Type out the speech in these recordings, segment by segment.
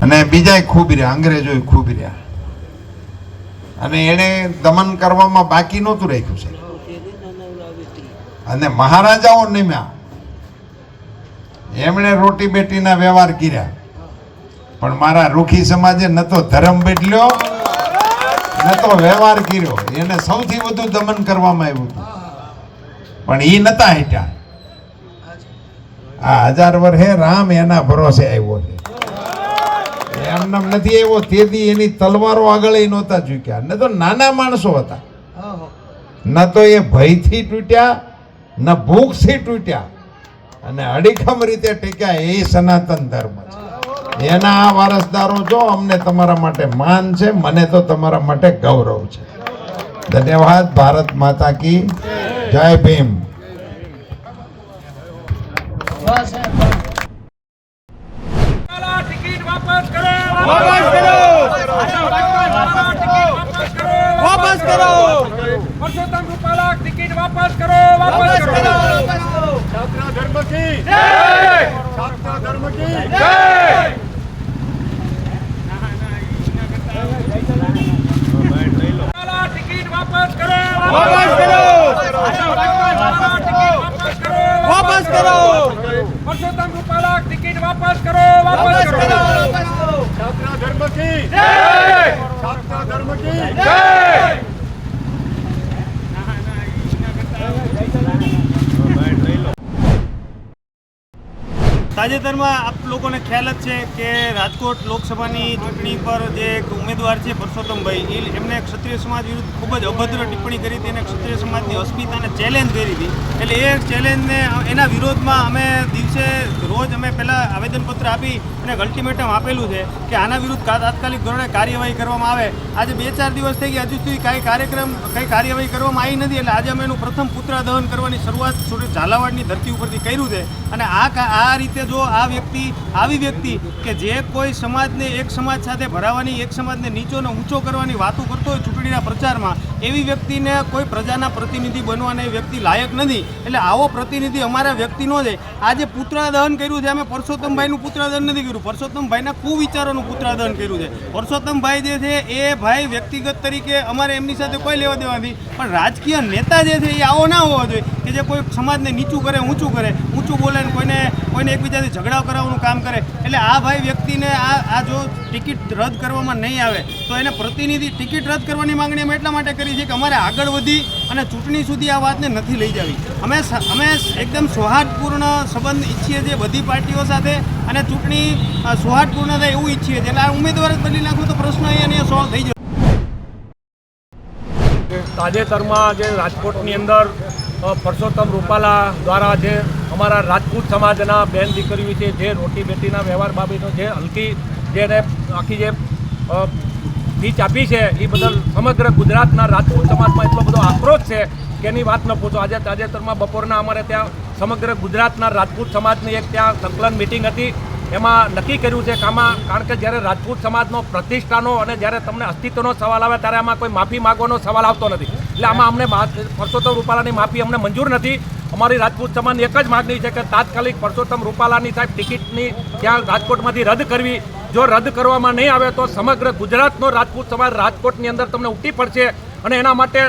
અને બીજાય ખૂબ રહ્યા, અંગ્રેજોય ખૂબ રહ્યા, અને એણે દમન કરવામાં બાકી નહોતું રાખ્યું છે. અને મહારાજાઓ નિમ્યા, એમણે રોટી બેટીના વ્યવહાર કર્યા, પણ મારા રૂખી સમાજે ન તો ધર્મ બદલ્યો ન તો વ્યવહાર કર્યો. એને સૌથી વધુ દમન કરવામાં આવ્યું હતું, પણ એ નતા હટ્યા. આ 1000 વર્ષે રામ એના ભરોસે આવ્યો છે, એમને નથી આવ્યો. તેથી એની તલવારો આગળ નહોતા ચૂક્યા, ન તો નાના માણસો હતા, ન તો એ ભયથી તૂટ્યા ન ભૂખથી તૂટ્યા, અને અડીખમ રીતે ટેક્યા. એ સનાતન ધર્મ છે, એના આ વારસદારો છો. અમને તમારા માટે માન છે, મને તો તમારા માટે ગૌરવ છે. ધન્યવાદ. ભારત માતા કી જય. ભીમ. ટિકિટ વાપસ કરો, वापस करो परसोत्तम रूपाला टिकिट वापस करो, वापस करो। छात्र धर्म की जय, छात्र धर्म की जय। टिकिट वापस करो, वापस करो वापस करो परसोत्तम रूपाला टिकिट वापस करो, वापस करो। छात्र धर्म की जय, छात्र धर्म की जय। તાજેતરમાં આપ લોકોને ખ્યાલ જ છે કે રાજકોટ લોકસભાની ચૂંટણી પર જે એક ઉમેદવાર છે પરસોત્તમભાઈ, એમને ક્ષત્રિય સમાજ વિરુદ્ધ ખૂબ જ અભદ્ર ટિપ્પણી કરી હતી અને ક્ષત્રિય સમાજની અસ્મિતાને ચેલેન્જ કરી હતી. એટલે એ ચેલેન્જને એના વિરોધમાં અમે દિવસે રોજ અમે પહેલાં આવેદનપત્ર આપી અને અલ્ટિમેટમ આપેલું છે કે આના વિરુદ્ધ તાત્કાલિક ધોરણે કાર્યવાહી કરવામાં આવે. આજે 2-4 દિવસ થઈ ગયા, હજુ સુધી કઈ કાર્યવાહી કરવામાં આવી નથી. એટલે આજે અમે એનું પ્રથમ પુત્રાદહન કરવાની શરૂઆત ઝાલાવાડની ધરતી ઉપરથી કર્યું છે. અને આ રીતે જો આવી વ્યક્તિ કે જે કોઈ સમાજને એક સમાજ સાથે ભરાવાની, એક સમાજને નીચોને ઊંચો કરવાની વાતો કરતો હોય ચૂંટણીના પ્રચારમાં, એવી વ્યક્તિને કોઈ પ્રજાના પ્રતિનિધિ બનવાના વ્યક્તિ લાયક નથી. એટલે આવો પ્રતિનિધિ અમારા વ્યક્તિનો છે. આજે પુત્રાદહન કર્યું છે, અમે પરસોત્તમભાઈનું પુત્રાદહન નથી કર્યું, પરસોત્તમભાઈના કુવિચારોનું પુત્રાદહન કર્યું છે. પરસોત્તમભાઈ જે છે એ ભાઈ વ્યક્તિગત તરીકે અમારે એમની સાથે કોઈ લેવા દેવા નથી, પણ રાજકીય નેતા જે છે એ આવો ના હોવો જોઈએ કે જે કોઈ સમાજને નીચું કરે, ઊંચું બોલે ને કોઈને એકબીજાથી ઝઘડાઓ કરાવવાનું કામ કરે. એટલે આ ભાઈ વ્યક્તિને આ જો ટિકિટ રદ કરવામાં નહીં આવે તો એને પ્રતિનિધિ ટિકિટ રદ કરવાની માંગણી અમે એટલા માટે કરી છે કે અમારે આગળ વધી અને ચૂંટણી સુધી આ વાતને નથી લઈ જવી. અમે એકદમ સૌહાર્દપૂર્ણ સંબંધ ઈચ્છીએ છીએ બધી પાર્ટીઓ સાથે, અને ચૂંટણી સૌહાર્દપૂર્ણ થાય એવું ઈચ્છીએ છીએ. એટલે આ ઉમેદવાર જ બદલી નાખવું તો પ્રશ્ન અહીંયા સોલ્વ થઈ જશે. તાજેતરમાં જે રાજકોટની અંદર પરસોત્તમ રૂપાલા દ્વારા જે અમારા રાજપૂત સમાજના બેન દીકરીઓ છે જે રોટી બેટીના વ્યવહાર બાબતનો જે હલકી જેને આખી જે સ્પીચ આપી છે એ બદલ સમગ્ર ગુજરાતના રાજપૂત સમાજમાં એટલો બધો આક્રોશ છે કે એની વાત ન પૂછો. આજે તાજેતરમાં બપોરના અમારે ત્યાં સમગ્ર ગુજરાતના રાજપૂત સમાજની એક ત્યાં સંકલન મિટિંગ હતી. એમાં નક્કી કર્યું છે કે કારણ કે જ્યારે રાજપૂત સમાજનો પ્રતિષ્ઠાનો અને જ્યારે તમને અસ્તિત્વનો સવાલ આવે ત્યારે આમાં કોઈ માફી માગવાનો સવાલ આવતો નથી. એટલે આમાં અમને પરસોત્તમ રૂપાલાની માફી અમને મંજૂર નથી. અમારી રાજપૂત સમાજની એક જ માગણી છે કે તાત્કાલિક પરસોત્તમ રૂપાલાની સાહેબ ટિકિટની ત્યાં રાજકોટમાંથી રદ કરવી. જો રદ કરવામાં નહીં આવે તો સમગ્ર ગુજરાતનો રાજપૂત સમાજ રાજકોટની અંદર તમને ઉઠી પડશે, અને એના માટે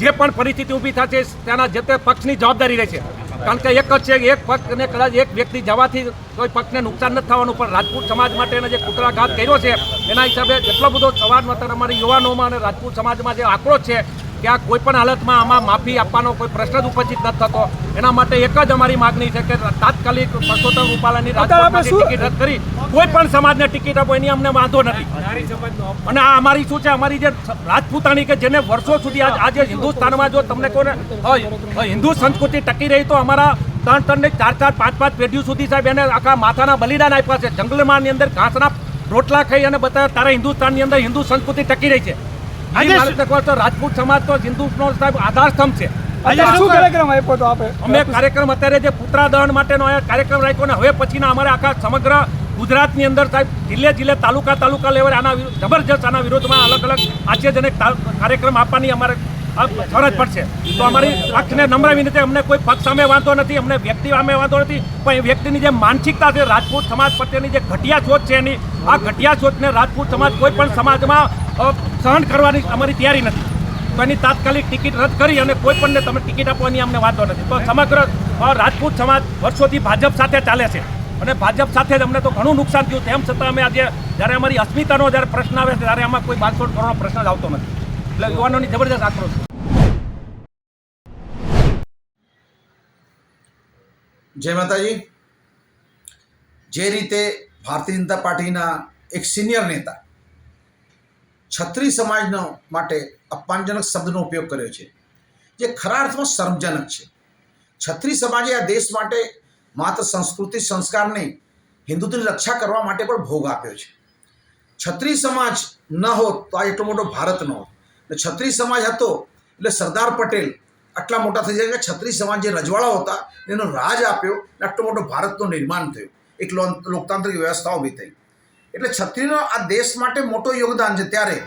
જે પણ પરિસ્થિતિ ઊભી થશે ત્યાંના જે તે પક્ષની જવાબદારી રહેશે. કારણ કે એક જ છે કે એક પક્ષને કદાચ એક વ્યક્તિ જવાથી કોઈ પક્ષને નુકસાન નથી થવાનું, પણ રાજપૂત સમાજ માટે એને જે કુતરાઘાત કર્યો છે એના હિસાબે એટલો બધો સમાજ અત્યારે અમારી યુવાનોમાં અને રાજપૂત સમાજમાં જે આક્રોશ છે કે આ કોઈ પણ હાલતમાં આમાં માફી આપવાનો કોઈ પ્રશ્ન જ ઉપસ્થિત નથી થતો. એના માટે એક જ અમારી માગણી છે કે તાત્કાલિક પરસોત્તમ રૂપાલાની રાજકોટમાંથી ટિકિટ રદ કરી કોઈ પણ સમાજને ટિકિટ આપો એની અમને વાંધો નથી. અને આ અમારી શું છે, અમારી જે રાજપૂતાણી કે જેને વર્ષો સુધી આજે હિન્દુસ્તાનમાં જો તમને કોને હિન્દુ સંસ્કૃતિ ટકી રહી તો અમારા 3-3 ને 4-4, 5-5 પેઢીઓ સુધી સાહેબ એને આખા માથાના બલિદાન આપ્યા છે. જંગલમાંની અંદર ઘાસના રોટલા ખાઈ અને બતાવ્યા તારા હિન્દુસ્તાનની અંદર હિન્દુ સંસ્કૃતિ ટકી રહી છે. રાજપૂત સમાજ તો હિન્દુનો સાહેબ આધારસ્તંભ છે. અમે કાર્યક્રમ અત્યારે જે પુત્રાદહન માટેનો કાર્યક્રમ રાખ્યો ને હવે પછીના અમારે આખા સમગ્ર ગુજરાતની અંદર સાહેબ જિલ્લે તાલુકા લેવલે આના જબરજસ્ત આના વિરોધમાં અલગ આશ્ચર્યજનક કાર્યક્રમ આપવાની અમારે ફરજ પડશે. તો અમારી પક્ષને નમ્ર વિનંતી, અમને કોઈ પક્ષ સામે વાંધો નથી, અમને વ્યક્તિ સામે વાંધો નથી, પણ એ વ્યક્તિની જે માનસિકતા છે, રાજપૂત સમાજ પ્રત્યેની જે ઘટિયા સોચ છે, એની આ ઘટિયા સોચને રાજપૂત સમાજ કોઈ પણ સમાજમાં સહન કરવાની અમારી તૈયારી નથી. તો એની તાત્કાલિક ટિકિટ રદ કરી અને કોઈ પણને તમે ટિકિટ આપવાની અમને વાંધો નથી. તો સમગ્ર રાજપૂત સમાજ વર્ષોથી ભાજપ સાથે ચાલે છે અને ભાજપ સાથે જ અમને તો ઘણું નુકસાન થયું. તેમ છતાં અમે આજે જ્યારે અમારી અસ્મિતાનો જ્યારે પ્રશ્ન આવે છે ત્યારે આમાં કોઈ બાંધછોડ કરવાનો પ્રશ્ન જ આવતો નથી. એટલે યુવાનોની જબરદસ્ત આક્રોશ. જય માતાજી. જે રીતે ભારતીય જનતા પાર્ટીના એક સિનિયર નેતા છત્રી સમાજનો માટે અપમાનજનક શબ્દનો ઉપયોગ કર્યો છે, જે ખરા અર્થમાં શરમજનક છે. છત્રી સમાજે આ દેશ માટે માત્ર સંસ્કૃતિ સંસ્કાર નહીં, હિન્દુત્વની રક્ષા કરવા માટે પણ ભોગ આપ્યો છે. છત્રી સમાજ ન હોત તો આ એટલો મોટો ભારત ન હોત. છત્રી સમાજ હતો એટલે સરદાર પટેલ આટલા મોટા થઈ જાય કે છત્રી સમાજ જે રજવાડાઓ હતા એનો રાજ આપ્યો, આટલો મોટો ભારતનું નિર્માણ થયું, એક લોકતાંત્રિક વ્યવસ્થા ઊભી થઈ. એટલે છત્રીનો આ દેશ માટે મોટો યોગદાન છે. ત્યારે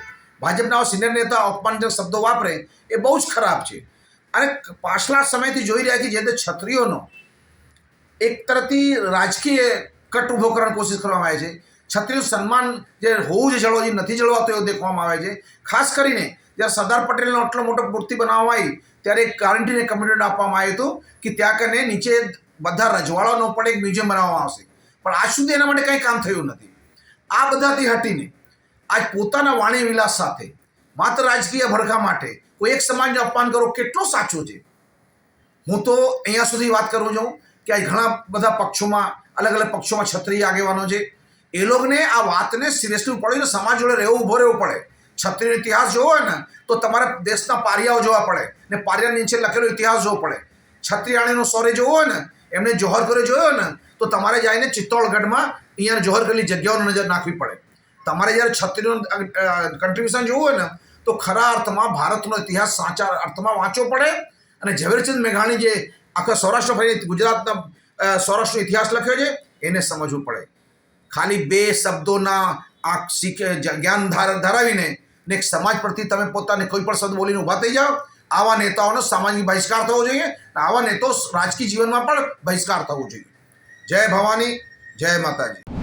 ભાજપના સિનિયર નેતા અપમાનજનક શબ્દો વાપરે એ બહુ જ ખરાબ છે. અને પાછલા સમયથી જોઈ રહ્યા છીએ જે તે છત્રીઓનો એક તરફથી રાજકીય કટ ઊભો કરવાની કોશિશ કરવામાં આવે છે. છત્રીનું સન્માન જે હોવું જ જળવાય નથી જળવાતો એવું દેખવામાં આવે છે. ખાસ કરીને જ્યારે સરદાર પટેલનો આટલો મોટો મૂર્તિ બનાવવામાં આવી ત્યારે એક ગારંટીને કમિટમેન્ટ આપવામાં આવ્યું હતું કે ત્યાં કને નીચે બધા રજવાડાનો પણ એક મ્યુઝિયમ બનાવવામાં આવશે. પણ આજ સુધી એના માટે કંઈ કામ થયું નથી. આ બધાથી હટીને આજ પોતાના વાણી વિલાસ સાથે માત્ર રાજકીય ભડકા માટે કોઈ એક સમાજનું અપમાન કરવું કેટલો સાચું છે. હું તો અહીંયા સુધી વાત કરું છું કે આ ઘણા બધા પક્ષોમાં અલગ અલગ પક્ષોમાં ક્ષત્રિય આગેવાનો છે. એ લોકોને આ વાતને સિરિયસલી ઉપાડીને સમાજ જોડે ઊભો રહેવું પડે. ક્ષત્રિય ઇતિહાસ જોવો હોય ને તો તમારે દેશના પારિયાઓ જોવા પડે ને પારિયા નીચે લખેલો ઇતિહાસ જોવો પડે. ક્ષત્રિયાણીનો સોરે જોવો હોય ને, એમને જોહર કર્યો જોયો ને તો તમારે જઈને ચિત્તોડગઢમાં અહીંયા જોહર કરેલી જગ્યાઓની નજર નાખવી પડે. તમારે જ્યારે ક્ષત્રિયનું કન્ટ્રીબ્યુશન જોવું હોય ને તો ખરા અર્થમાં ભારતનો ઇતિહાસ સાચા અર્થમાં વાંચવો પડે. અને ઝવેરચંદ મેઘાણી જે આખા સૌરાષ્ટ્ર ફરી ગુજરાતના સૌરાષ્ટ્રનો ઇતિહાસ લખ્યો છે એને સમજવું પડે. ખાલી બે શબ્દોના જ્ઞાન ધરાવીને એક સમાજ પ્રત્યે તમે પોતાને કોઈ પણ શબ્દ બોલીને ઊભા થઈ જાઓ, આવા નેતાઓનો સામાજિક બહિષ્કાર થવો જોઈએ. આવા નેતાઓ રાજકીય જીવનમાં પણ બહિષ્કાર થવો જોઈએ. જય ભવાની, જય માતાજી.